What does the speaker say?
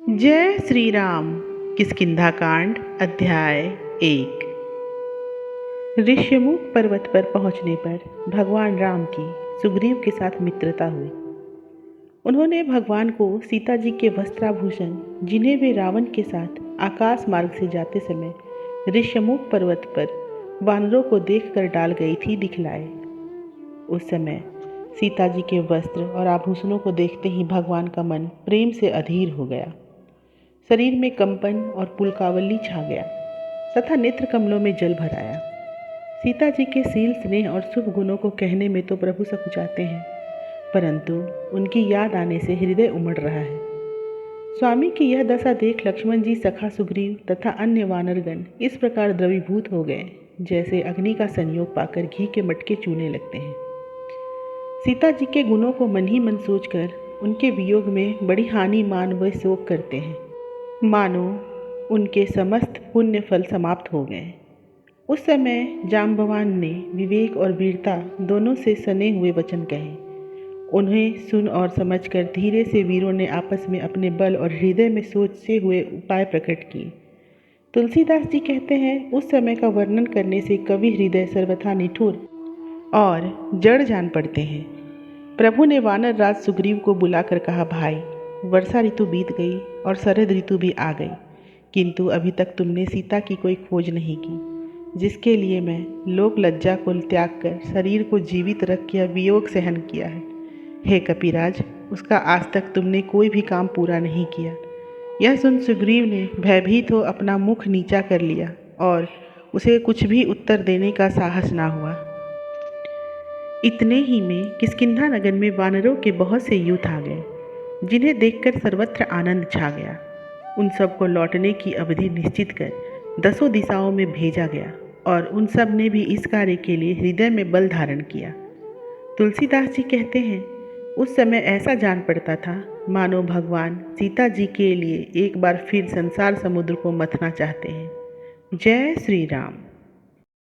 जय श्री राम। किष्किंधा कांड अध्याय 1। ऋष्यमुख पर्वत पर पहुंचने पर भगवान राम की सुग्रीव के साथ मित्रता हुई। उन्होंने भगवान को सीता जी के वस्त्राभूषण, जिन्हें वे रावण के साथ आकाश मार्ग से जाते समय ऋष्यमुख पर्वत पर वानरों को देखकर डाल गई थी, दिखलाए। उस समय सीता जी के वस्त्र और आभूषणों को देखते ही भगवान का मन प्रेम से अधीर हो गया। शरीर में कंपन और पुलकावली छा गया तथा नेत्र कमलों में जल भर आया। सीता जी के शील, स्नेह और शुभ गुणों को कहने में तो प्रभु सकुचाते हैं, परंतु उनकी याद आने से हृदय उमड़ रहा है। स्वामी की यह दशा देख लक्ष्मण जी, सखा सुग्रीव तथा अन्य वानरगण इस प्रकार द्रवीभूत हो गए जैसे अग्नि का संयोग पाकर घी के मटके चूने लगते हैं। सीता जी के गुणों को मन ही मन सोचकर उनके वियोग में बड़ी हानि मान व शोक करते हैं, मानो उनके समस्त पुण्य फल समाप्त हो गए। उस समय जाम्बवान ने विवेक और वीरता दोनों से सने हुए वचन कहे। उन्हें सुन और समझकर धीरे से वीरों ने आपस में अपने बल और हृदय में सोचे हुए उपाय प्रकट किए। तुलसीदास जी कहते हैं, उस समय का वर्णन करने से कवि हृदय सर्वथा निठुर और जड़ जान पड़ते हैं। प्रभु ने वानर राज सुग्रीव को बुलाकर कहा, भाई, वर्षा ऋतु बीत गई और शरद ऋतु भी आ गई, किंतु अभी तक तुमने सीता की कोई खोज नहीं की, जिसके लिए मैं लोक लज्जा को त्याग कर शरीर को जीवित रख के वियोग सहन किया है। हे कपिराज, उसका आज तक तुमने कोई भी काम पूरा नहीं किया। यह सुन सुग्रीव ने भयभीत हो अपना मुख नीचा कर लिया और उसे कुछ भी उत्तर देने का साहस ना हुआ। इतने ही में किष्किंधा नगर में वानरों के बहुत से यूथ आ गए, जिन्हें देखकर सर्वत्र आनंद छा गया। उन सब को लौटने की अवधि निश्चित कर 10 दिशाओं में भेजा गया और उन सब ने भी इस कार्य के लिए हृदय में बल धारण किया। तुलसीदास जी कहते हैं, उस समय ऐसा जान पड़ता था मानो भगवान सीता जी के लिए एक बार फिर संसार समुद्र को मथना चाहते हैं। जय श्री राम।